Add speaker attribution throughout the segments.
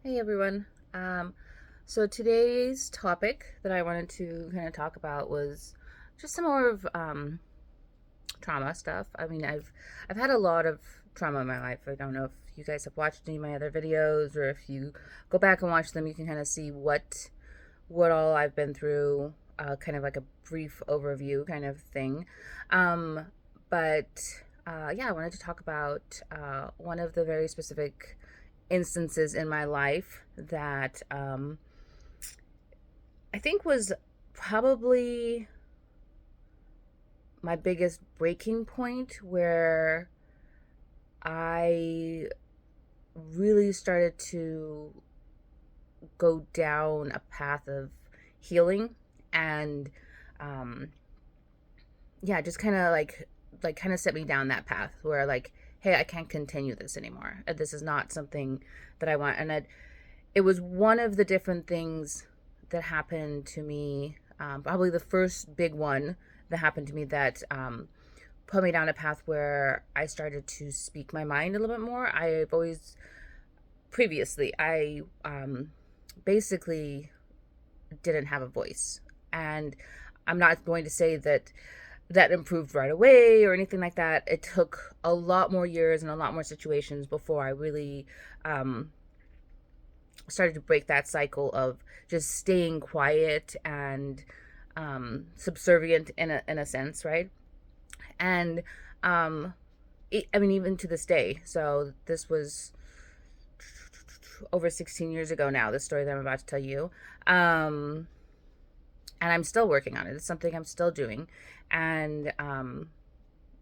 Speaker 1: Hey everyone. So today's topic that I wanted to kind of talk about was just some more of trauma stuff. I've had a lot of trauma in my life. I don't know if you guys have watched any of my other videos, or if you go back and watch them, you can kind of see what all I've been through. Kind of like a brief overview kind of thing. Um, but yeah, I wanted to talk about one of the very specific instances in my life that I think was probably my biggest breaking point, where I really started to go down a path of healing. And um, yeah, just kind of like kind of set me down that path where, like, hey, I can't continue this anymore. This is not something that I want. And it was one of the different things that happened to me. Probably the first big one that happened to me that put me down a path where I started to speak my mind a little bit more. I've always previously, I basically didn't have a voice. And I'm not going to say that that improved right away or anything like that. It took a lot more years and a lot more situations before I really um, started to break that cycle of just staying quiet and subservient in a sense, right? And I mean, even to this day. So this was over 16 years ago now. This story that I'm about to tell you, um, and I'm still working on it. It's something I'm still doing, and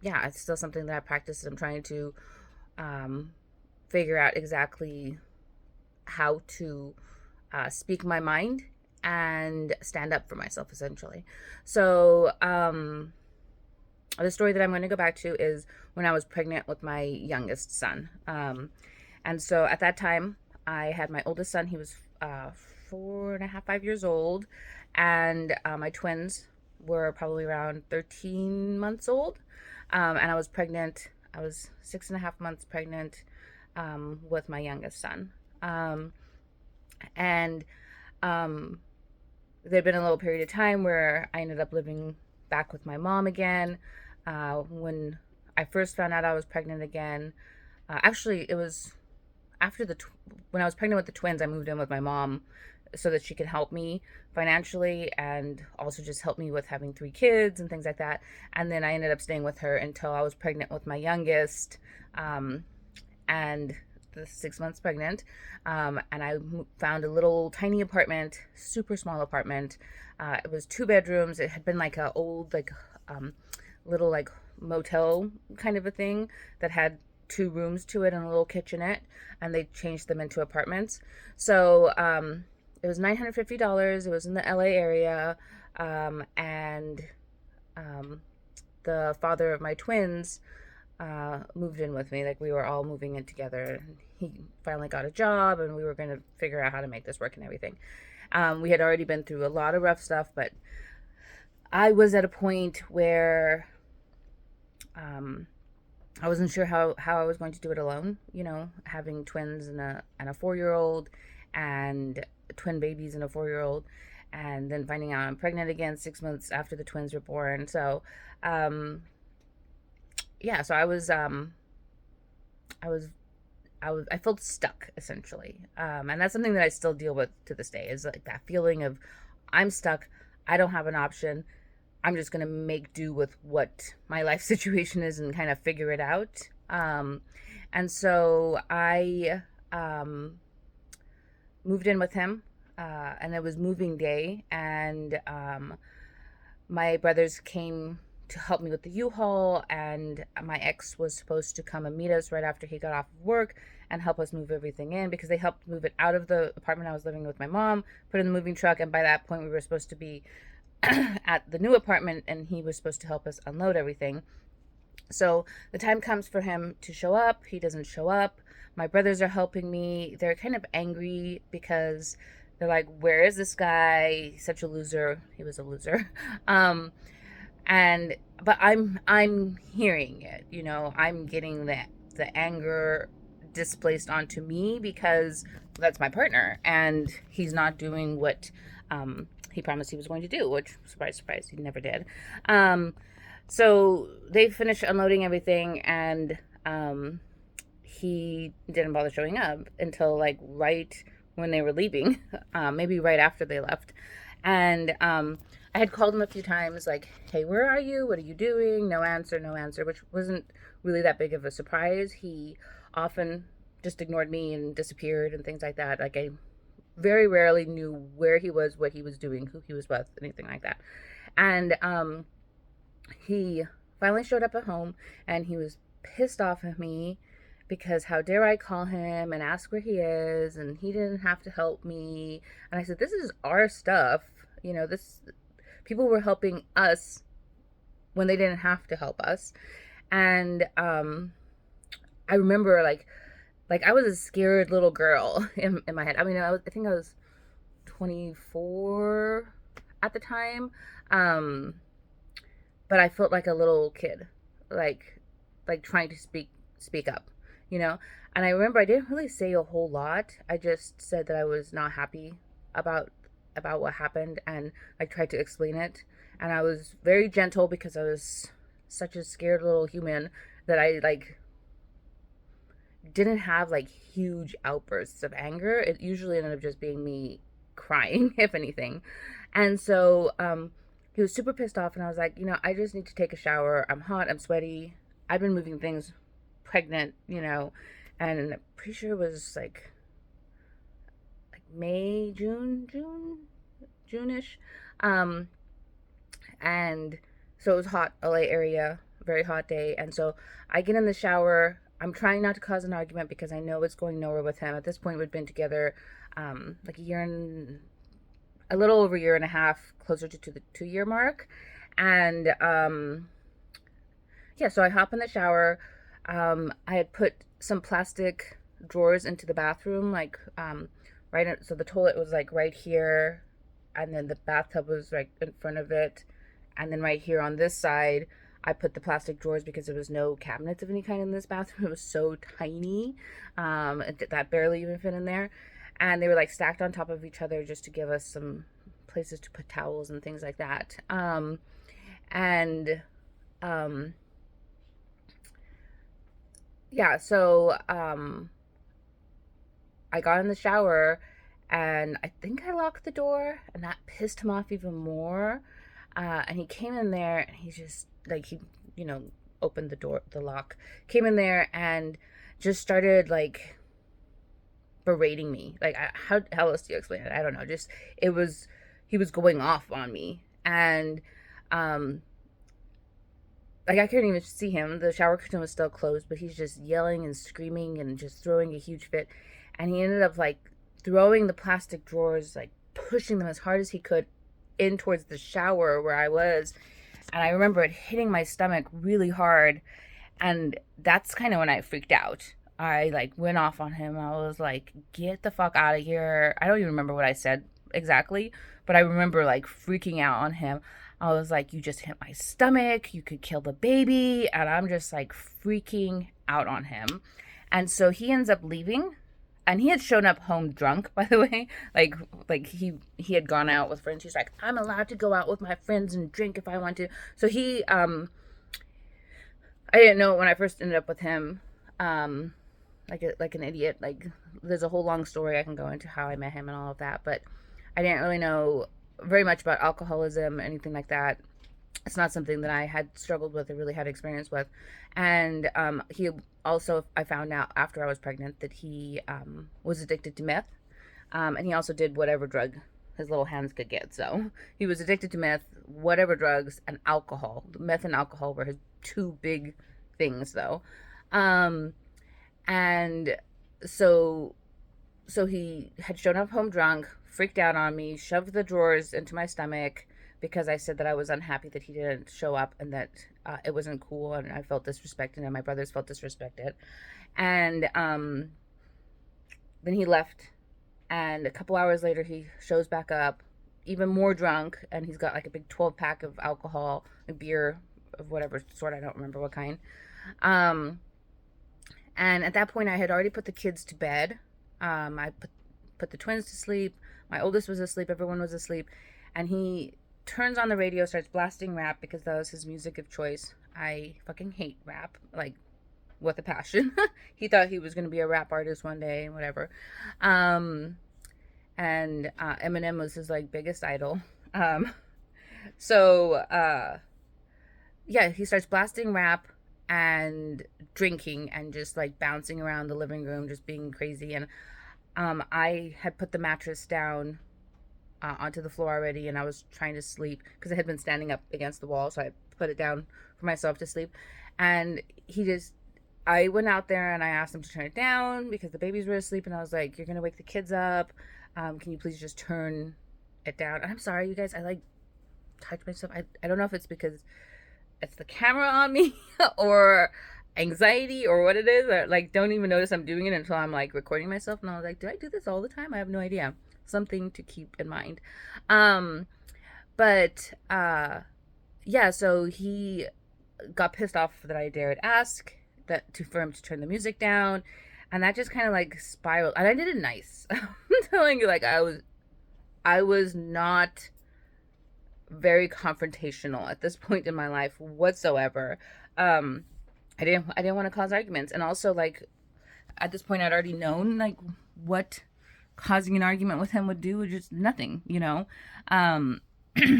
Speaker 1: yeah, it's still something that I practice. I'm trying to um, figure out exactly how to speak my mind and stand up for myself, essentially. So, the story that I'm going to go back to is when I was pregnant with my youngest son. And so at that time, I had my oldest son. He was 4.5, 5 years old. And my twins were probably around 13 months old. And I was pregnant. I was 6.5 months pregnant with my youngest son. And um, there'd been a little period of time where I ended up living back with my mom again. When I first found out I was pregnant again, actually, it was after when I was pregnant with the twins. I moved in with my mom so that she could help me financially and also just help me with having 3 kids and things like that. And then I ended up staying with her until I was pregnant with my youngest. And the 6 months pregnant, and I found a little tiny apartment, super small apartment. It was 2 bedrooms. It had been like a old, like, little, like, motel kind of a thing that had 2 rooms to it and a little kitchenette, and they changed them into apartments. So it was $950. It was in the LA area, and um, the father of my twins moved in with me. Like, we were all moving in together. He finally got a job, and we were going to figure out how to make this work and everything. We had already been through a lot of rough stuff, but I was at a point where um, I wasn't sure how I was going to do it alone. You know, having twins and a 4 year old, and twin babies and a 4 year old, and then finding out I'm pregnant again 6 months after the twins were born. So, um, yeah, so I was I felt stuck, essentially, and that's something that I still deal with to this day. Is like that feeling of I'm stuck. I don't have an option. I'm just gonna make do with what my life situation is and kind of figure it out. And so I moved in with him, and it was moving day, and my brothers came to help me with the U-Haul, and my ex was supposed to come and meet us right after he got off of work and help us move everything in, because they helped move it out of the apartment I was living with my mom, put in the moving truck, and by that point we were supposed to be at the new apartment, and he was supposed to help us unload everything. So the time comes for him to show up. He doesn't show up. My brothers are helping me. They're kind of angry because they're like, "Where is this guy? He's such a loser." He was a loser. Um, and but I'm hearing it. You know, I'm getting the anger displaced onto me because that's my partner, and he's not doing what he promised he was going to do, which, surprise, surprise, he never did. Um, so they finished unloading everything, and he didn't bother showing up until like right when they were leaving, maybe right after they left. And I had called him a few times, like, "Hey, where are you? What are you doing?" No answer, no answer, which wasn't really that big of a surprise. He often just ignored me and disappeared and things like that. Like, I very rarely knew where he was, what he was doing, who he was with, anything like that. And he finally showed up at home, and he was pissed off at me because how dare I call him and ask where he is, and he didn't have to help me. And I said, this is our stuff. This people were helping us when they didn't have to help us. And I remember like I was a scared little girl in my head. I mean, I think I was 24 at the time. Um, but I felt like a little kid, like trying to speak up, you know. And I remember I didn't really say a whole lot. I just said that I was not happy about what happened, and I tried to explain it. And I was very gentle because I was such a scared little human that I didn't have like huge outbursts of anger. It usually ended up just being me crying, if anything. And so he was super pissed off, and I was like, I just need to take a shower. I'm hot, I'm sweaty. I've been moving things, pregnant, and I'm pretty sure it was May, June-ish. Um, and so it was hot, LA area, very hot day. And so I get in the shower. I'm trying not to cause an argument because I know it's going nowhere with him. At this point, we'd been together like a little over a year and a half, closer to the 2 year mark. And yeah, so I hop in the shower. I had put some plastic drawers into the bathroom, so the toilet was like right here, and then the bathtub was right in front of it, and then right here on this side, I put the plastic drawers because there was no cabinets of any kind in this bathroom. It was so tiny, that barely even fit in there, and they were like stacked on top of each other just to give us some places to put towels and things like that. And yeah, so I got in the shower, and I think I locked the door, and that pissed him off even more. And he came in there, and he just you know opened the lock, came in there, and just started berating me. How else do you explain it? I don't know. Just it was he was going off on me, and um I couldn't even see him. The shower curtain was still closed, but he's just yelling and screaming and just throwing a huge fit. And he ended up throwing the plastic drawers, pushing them as hard as he could in towards the shower where I was. And I remember it hitting my stomach really hard. And that's kind of when I freaked out. I went off on him. I was like, get the fuck out of here. I don't even remember what I said exactly, but I remember freaking out on him. I was like, you just hit my stomach. You could kill the baby. And I'm just freaking out on him. And so he ends up leaving. And he had shown up home drunk, by the way. He had gone out with friends. He's like, I'm allowed to go out with my friends and drink if I want to. So he I didn't know when I first ended up with him, like an idiot. There's a whole long story I can go into how I met him and all of that, but I didn't really know very much about alcoholism, anything like that. It's not something that I had struggled with or really had experience with. And he also, I found out after I was pregnant that he was addicted to meth. And he also did whatever drug his little hands could get. So he was addicted to meth, whatever drugs, and alcohol. Meth and alcohol were his two big things, though. And so he had shown up home drunk, freaked out on me, shoved the drawers into my stomach because I said that I was unhappy that he didn't show up and that it wasn't cool, and I felt disrespected and my brothers felt disrespected. And then he left, and a couple hours later he shows back up even more drunk, and he's got a big 12-pack of alcohol, a beer of whatever sort, I don't remember what kind. And at that point I had already put the kids to bed. I put the twins to sleep. My oldest was asleep. Everyone was asleep. And he turns on the radio, starts blasting rap because that was his music of choice. I fucking hate rap, like, with a passion. He thought he was going to be a rap artist one day and whatever. Um, and Eminem was his, like, biggest idol. Um, so, yeah, he starts blasting rap and drinking and just like bouncing around the living room, just being crazy. And I had put the mattress down onto the floor already, and I was trying to sleep because I had been standing up against the wall, so I put it down for myself to sleep. And I went out there and I asked him to turn it down because the babies were asleep, and I was like, "You're gonna wake the kids up. Can you please just turn it down?" And I'm sorry, you guys. I like touch myself. I don't know if it's because it's the camera on me or anxiety or what it is. Or, like, don't even notice I'm doing it until I'm like recording myself, and I was like, do I do this all the time? I have no idea. Something to keep in mind. um but yeah, so he got pissed off that I dared ask that to for him to turn the music down, and that just kind of like spiraled, and I did it nice. I'm telling you, like, I was not very confrontational at this point in my life whatsoever. um I didn't want to cause arguments, and also, like, at this point I'd already known like what causing an argument with him would do, which is nothing, you know. um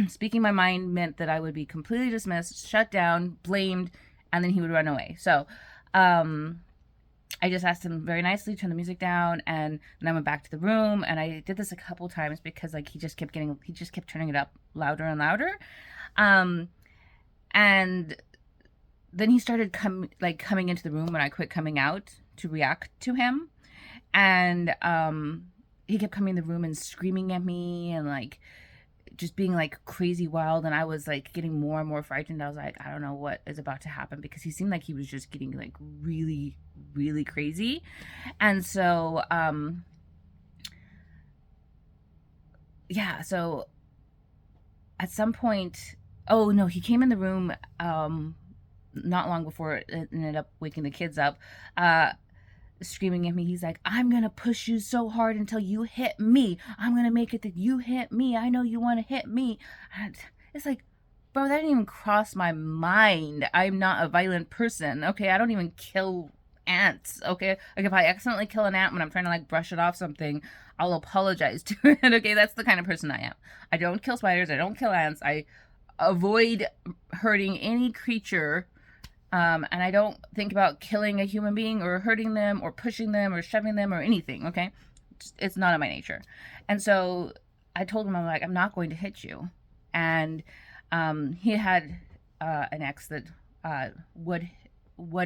Speaker 1: Speaking my mind meant that I would be completely dismissed, shut down, blamed, and then he would run away. So um I just asked him very nicely to turn the music down, and then I went back to the room, and I did this a couple times because like he just kept turning it up louder and louder. Um and then he started coming into the room when I quit coming out to react to him. And he kept coming in the room and screaming at me and like just being like crazy wild, and I was like getting more and more frightened. I was like, I don't know what is about to happen, because he seemed like he was just getting like really, really crazy. And so yeah, so at some point, oh no, he came in the room not long before it ended up waking the kids up, uh screaming at me. He's like, I'm gonna push you so hard until you hit me. I'm gonna make it that you hit me. I know you want to hit me. And it's like, bro, that didn't even cross my mind. I'm not a violent person. Okay, I don't even kill ants. Okay, like if I accidentally kill an ant when I'm trying to like brush it off something, I'll apologize to it. Okay, that's the kind of person I am. I don't kill spiders. I don't kill ants. I avoid hurting any creature, and I don't think about killing a human being or hurting them or pushing them or shoving them or anything, okay? It's not in my nature. And so I told him, I'm like, I'm not going to hit you. And he had an ex that would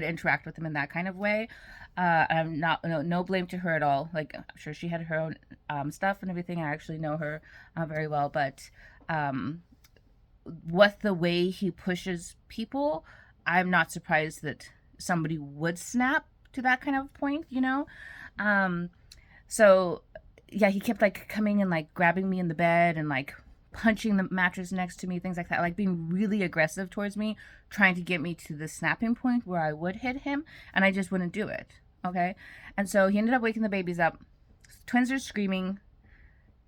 Speaker 1: interact with him in that kind of way. I'm not, no blame to her at all. Like, I'm sure she had her own stuff and everything. I actually know her very well. But with the way he pushes people, I'm not surprised that somebody would snap to that kind of point, you know? Um, so yeah, he kept like coming and like grabbing me in the bed and like punching the mattress next to me, things like that, like being really aggressive towards me, trying to get me to the snapping point where I would hit him, and I just wouldn't do it. Okay. And so he ended up waking the babies up. Twins are screaming,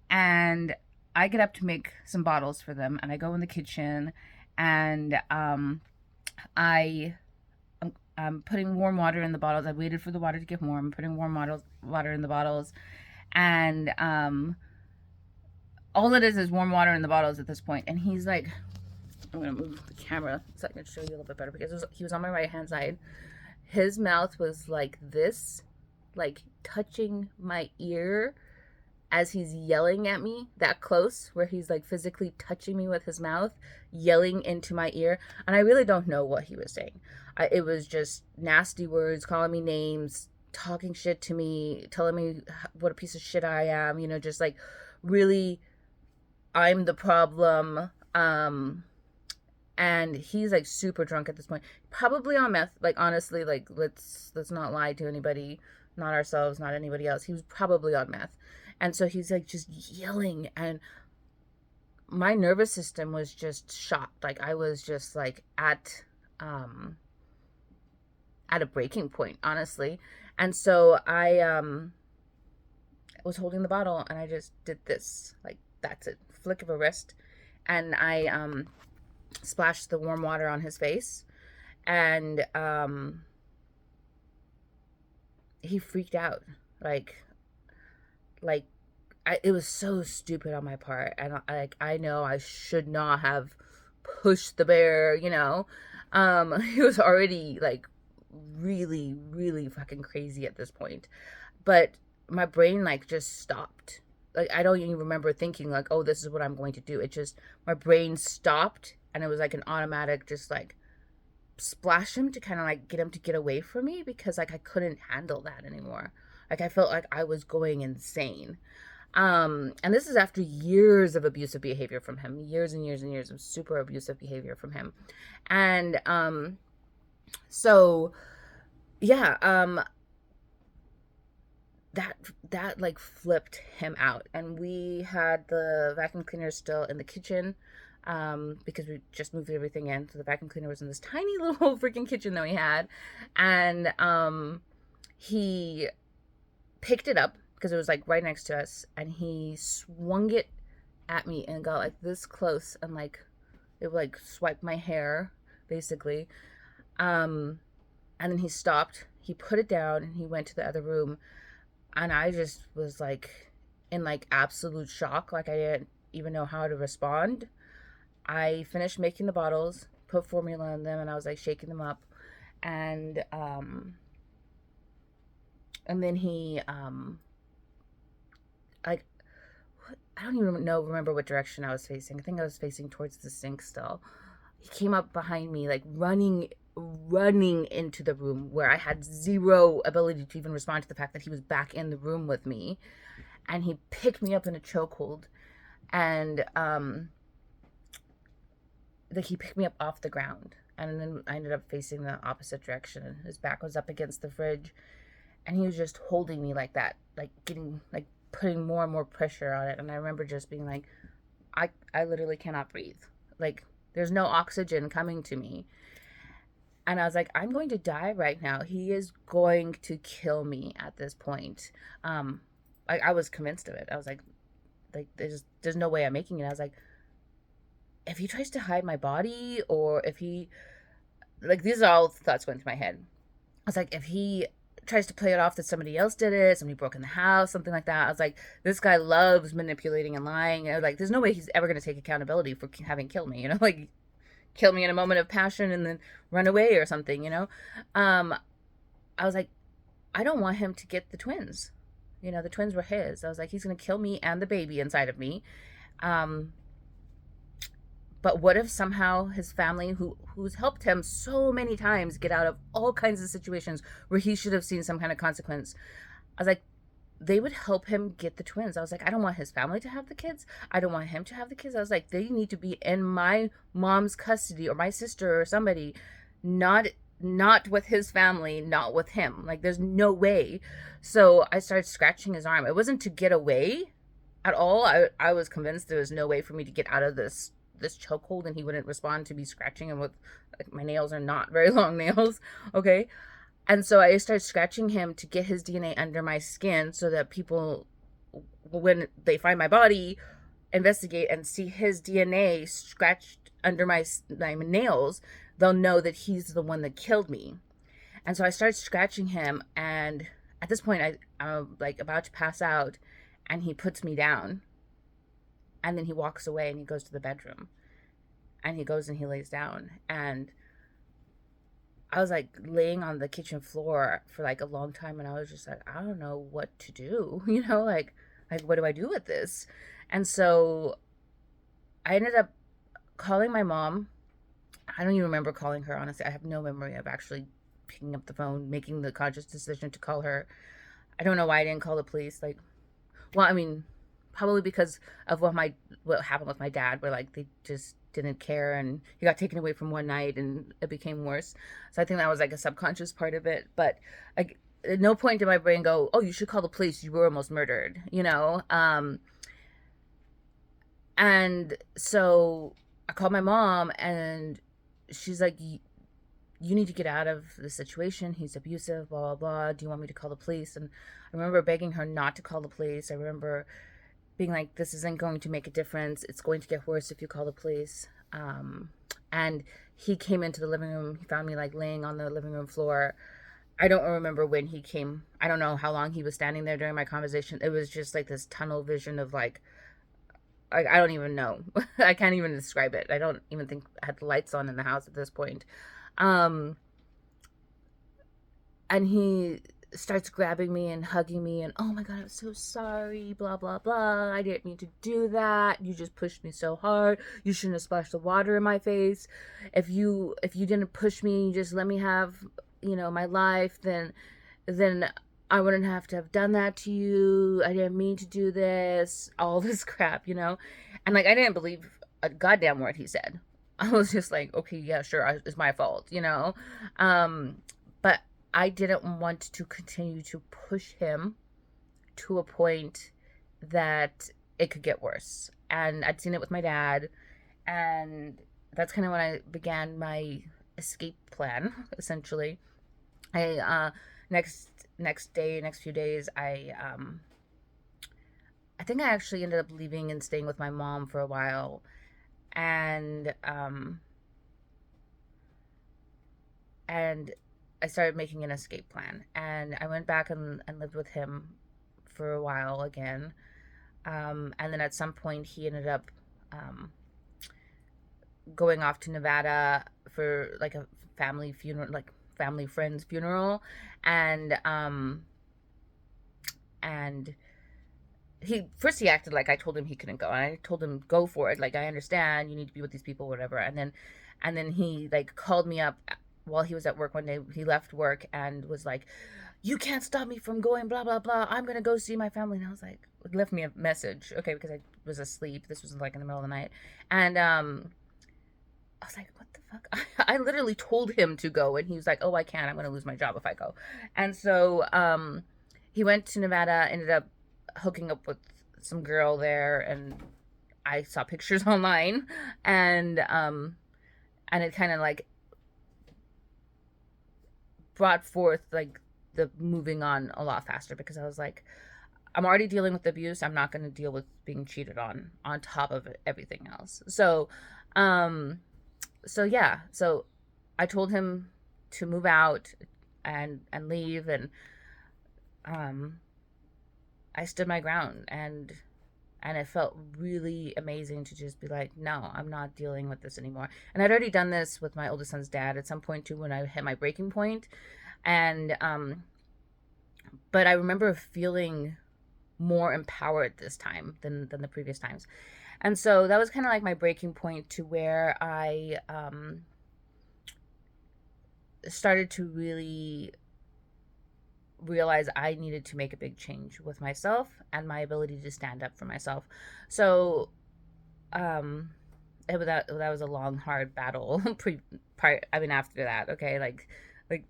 Speaker 1: and I get up to make some bottles for them, and I go in the kitchen, and I I'm putting warm water in the bottles. I waited for the water to get warm. I'm putting warm water in the bottles, and all it is warm water in the bottles at this point. And he's like, I'm gonna move the camera so I can show you a little bit better, because he was on my right hand side. His mouth was like this, like touching my ear as he's yelling at me that close, where he's like physically touching me with his mouth, yelling into my ear. And I really don't know what he was saying. It was just nasty words, calling me names, talking shit to me, telling me what a piece of shit I am, you know, just like really, I'm the problem. And he's like super drunk at this point, probably on meth. Like, honestly, like, let's not lie to anybody, not ourselves, not anybody else. He was probably on meth. And so he's like just yelling, and my nervous system was just shot. Like, I was just like at a breaking point, honestly. And so was holding the bottle and I just did this. Like, that's it. Flick of a wrist. And I splashed the warm water on his face. And he freaked out. Like, like it was so stupid on my part. And I know I should not have pushed the bear, you know. He was already like really, really fucking crazy at this point. But my brain like just stopped. Like I don't even remember thinking like, oh, this is what I'm going to do. It just my brain stopped and it was like an automatic just like splash him to kind of like get him to get away from me because like I couldn't handle that anymore. Like I felt like I was going insane. And this is after years of abusive behavior from him, years and years and years of super abusive behavior from him. And so yeah, that that like flipped him out, and we had the vacuum cleaner still in the kitchen, because we just moved everything in, so the vacuum cleaner was in this tiny little freaking kitchen that we had. And he picked it up because it was like right next to us, and he swung it at me and got like this close, and like it would like swipe my hair basically. um and then he stopped, he put it down, and he went to the other room. And I just was like in like absolute shock. Like I didn't even know how to respond. I finished making the bottles, put formula in them, and I was like shaking them up. And and then he like I don't even remember what direction I was facing. I think I was facing towards the sink still. He came up behind me like running into the room where I had zero ability to even respond to the fact that he was back in the room with me. And he picked me up in a chokehold, and like he picked me up off the ground, and then I ended up facing the opposite direction, and his back was up against the fridge, and he was just holding me like that, like getting like putting more and more pressure on it. And I remember just being like, I literally cannot breathe. Like there's no oxygen coming to me. And I was like, I'm going to die right now. He is going to kill me at this point. I was convinced of it. I was like there's no way I'm making it. I was like, if he tries to hide my body, or if he, like, these are all thoughts going through my head. I was like, if he tries to play it off that somebody else did it, somebody broke in the house, something like that. I was like, this guy loves manipulating and lying. And I was like, there's no way he's ever going to take accountability for having killed me, you know, like kill me in a moment of passion and then run away or something, you know. I was like, I don't want him to get the twins. You know, the twins were his. I was like, he's going to kill me and the baby inside of me. Um, but what if somehow his family, who's helped him so many times get out of all kinds of situations where he should have seen some kind of consequence, I was like, they would help him get the twins. I was like, I don't want his family to have the kids. I don't want him to have the kids. I was like, they need to be in my mom's custody, or my sister or somebody, not with his family, not with him. Like there's no way. So I started scratching his arm. It wasn't to get away at all. I was convinced there was no way for me to get out of this chokehold, and he wouldn't respond to me scratching him with, like, my nails are not very long nails. Okay. And so I started scratching him to get his DNA under my skin, so that people, when they find my body, investigate and see his DNA scratched under my nails, they'll know that he's the one that killed me. And so I started scratching him, and at this point I'm like about to pass out, and he puts me down, and then he walks away and he goes to the bedroom, and he goes and he lays down. And I was like laying on the kitchen floor for like a long time, and I was just like, I don't know what to do, you know, like what do I do with this? And so I ended up calling my mom. I don't even remember calling her, honestly. I have no memory of actually picking up the phone, making the conscious decision to call her. I don't know why I didn't call the police. Like, well, I mean, probably because of what happened with my dad, where like they just didn't care, and he got taken away from one night and it became worse. So I think that was like a subconscious part of it. But like at no point did my brain go, oh, you should call the police, you were almost murdered, you know. And so I called my mom, and she's like, you need to get out of the situation. He's abusive, blah, blah, blah. Do you want me to call the police? And I remember begging her not to call the police. I remember being like, this isn't going to make a difference. It's going to get worse if you call the police. And he came into the living room. He found me like laying on the living room floor. I don't remember when he came. I don't know how long he was standing there during my conversation. It was just like this tunnel vision of like, I don't even know. I can't even describe it. I don't even think I had the lights on in the house at this point. Um, and he starts grabbing me and hugging me and, oh my god, I'm so sorry, blah blah blah, I didn't mean to do that, you just pushed me so hard, you shouldn't have splashed the water in my face. If you didn't push me, you just let me have, my life, then I wouldn't have to have done that to you. I didn't mean to do this, all this crap. And like, I didn't believe a goddamn word he said. I was just like, okay, yeah, sure, it's my fault. But I didn't want to continue to push him to a point that it could get worse. And I'd seen it with my dad, and that's kind of when I began my escape plan, essentially. I next few days, I think I actually ended up leaving and staying with my mom for a while, and and I started making an escape plan, and I went back and lived with him for a while again. And then at some point, he ended up um, going off to Nevada for like a family funeral, like family friend's funeral, and and he acted like I told him he couldn't go, and I told him go for it. Like, I understand you need to be with these people, whatever. And then he like called me up while he was at work one day. He left work and was like, "You can't stop me from going, blah blah blah. I'm gonna go see my family." And I was like, left me a message, okay, because I was asleep. This was like in the middle of the night, and I was like, what the fuck? I literally told him to go, and he was like, oh, I can't. I'm gonna lose my job if I go. And so he went to Nevada, ended up hooking up with some girl there, and I saw pictures online, and it kind of like brought forth like the moving on a lot faster, because I was like, I'm already dealing with abuse. I'm not going to deal with being cheated on top of everything else. Um, so I told him to move out and leave, and um, I stood my ground, and it felt really amazing to just be like, no, I'm not dealing with this anymore. And I'd already done this with my oldest son's dad at some point too, when I hit my breaking point, and but I remember feeling more empowered this time than the previous times. And so that was kind of like my breaking point to where I started to really realize I needed to make a big change with myself and my ability to stand up for myself. So um that was a long hard battle after that, okay, like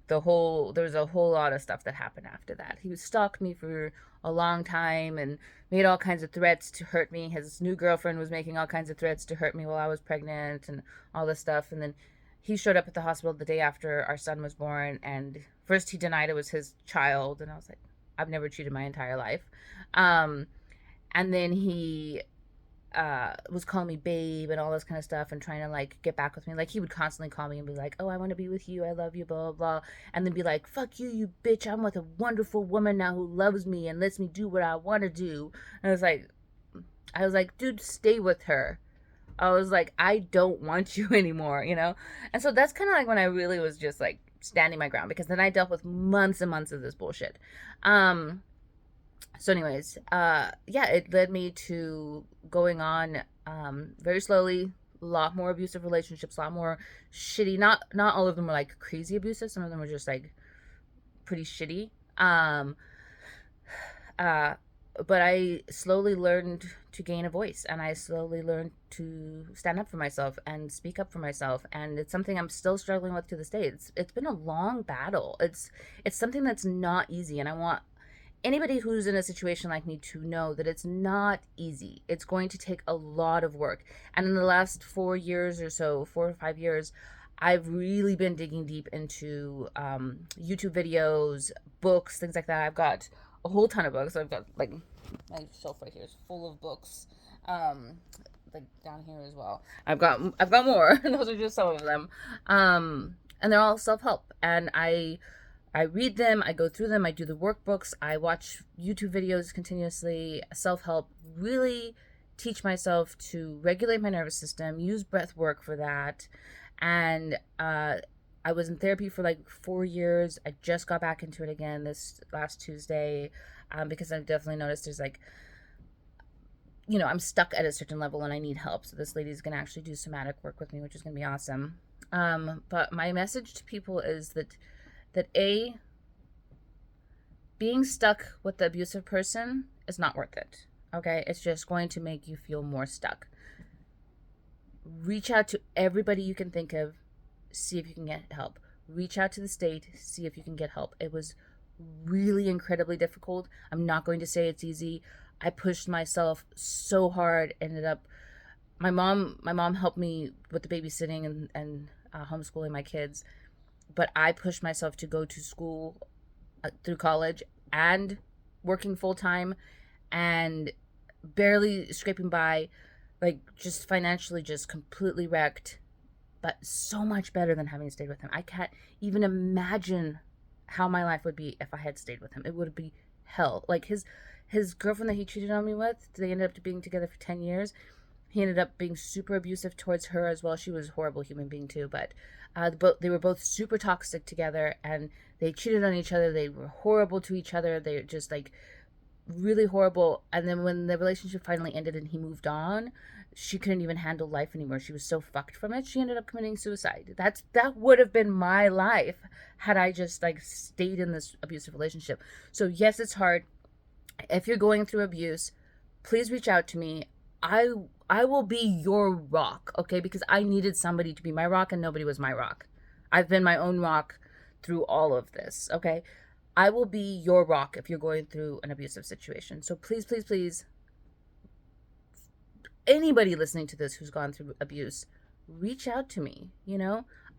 Speaker 1: there was a whole lot of stuff that happened after that. He was stalked me for a long time and made all kinds of threats to hurt me. His new girlfriend was making all kinds of threats to hurt me while I was pregnant and all this stuff. And then he showed up at the hospital the day after our son was born, and first he denied it was his child, and I was like, I've never cheated my entire life. um and then he was calling me babe and all this kind of stuff and trying to like get back with me. Like, he would constantly call me and be like, oh, I want to be with you, I love you, blah blah blah, and then be like, fuck you, you bitch, I'm with a wonderful woman now who loves me and lets me do what I want to do. And I was like, dude, stay with her. I was like, I don't want you anymore. And so that's kind of like when I really was just like standing my ground, because then I dealt with months and months of this bullshit. um so anyways, yeah, it led me to going on very slowly, a lot more abusive relationships, a lot more shitty. Not all of them were like crazy abusive, some of them were just like pretty shitty. Uh but I slowly learned to gain a voice, and I slowly learned to stand up for myself and speak up for myself, and it's something I'm still struggling with to this day. It's been a long battle. It's something that's not easy, and I want anybody who's in a situation like me to know that it's not easy. It's going to take a lot of work. And in the last 4 years or so, 4 or 5 years, I've really been digging deep into YouTube videos, books, things like that. I've got a whole ton of books. I've got like my shelf right here is full of books. Um, like down here as well. I've got more. Those are just some of them. And they're all self help. And I read them. I go through them. I do the workbooks. I watch YouTube videos continuously. Self help. Really teach myself to regulate my nervous system. Use breath work for that. And I was in therapy for like 4 years. I just got back into it again this last Tuesday, because I've definitely noticed there's like, I'm stuck at a certain level and I need help. So this lady's gonna actually do somatic work with me, which is gonna be awesome. But my message to people is that a being stuck with the abusive person is not worth it. Okay, it's just going to make you feel more stuck. Reach out to everybody you can think of, see if you can get help. Reach out to the state, see if you can get help. It was really incredibly difficult. I'm not going to say it's easy. I pushed myself so hard. Ended up my mom helped me with the babysitting and homeschooling my kids, but I pushed myself to go to school through college and working full time and barely scraping by, like just financially just completely wrecked, but so much better than having stayed with him. I can't even imagine how my life would be if I had stayed with him. It would be hell. Like his girlfriend that he cheated on me with, they ended up being together for 10 years. He ended up being super abusive towards her as well. She was a horrible human being too, but they were both super toxic together, and they cheated on each other. They were horrible to each other. They were just like really horrible. And then when the relationship finally ended and he moved on, she couldn't even handle life anymore. She was so fucked from it. She ended up committing suicide. That would have been my life had I just like stayed in this abusive relationship. So yes, it's hard. If you're going through abuse, please reach out to me. I I will be your rock, okay? Because I needed somebody to be my rock and nobody was my rock. I've been my own rock through all of this, okay? I will be your rock if you're going through an abusive situation. So please, please, please, anybody listening to this who's gone through abuse, reach out to me.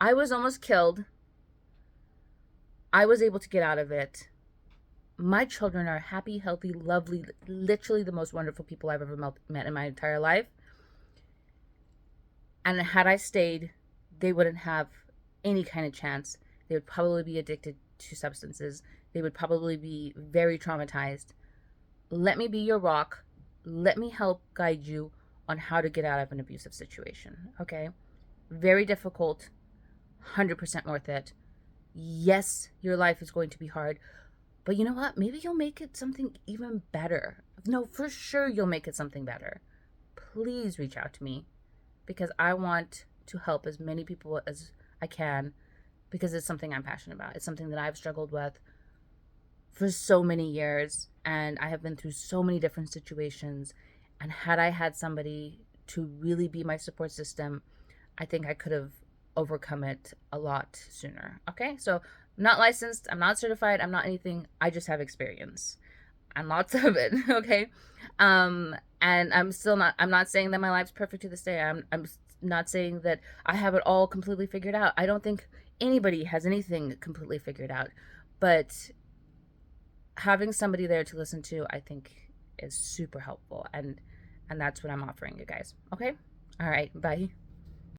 Speaker 1: I was almost killed. I was able to get out of it. My children are happy, healthy, lovely, literally the most wonderful people I've ever met in my entire life. And had I stayed, they wouldn't have any kind of chance. They would probably be addicted to substances. They would probably be very traumatized. Let me be your rock. Let me help guide you on how to get out of an abusive situation, okay? Very difficult, 100% worth it. Yes, your life is going to be hard, but you know what? Maybe you'll make it something even better. No, for sure you'll make it something better. Please reach out to me because I want to help as many people as I can because it's something I'm passionate about. It's something that I've struggled with for so many years, and I have been through so many different situations. And had I had somebody to really be my support system, I think I could have overcome it a lot sooner. Okay, so I'm not licensed, I'm not certified, I'm not anything. I just have experience and lots of it. Okay, and I'm not saying that my life's perfect to this day. I'm not saying that I have it all completely figured out. I don't think anybody has anything completely figured out, but having somebody there to listen to, I think, is super helpful, and that's what I'm offering you guys. Okay, all right, bye.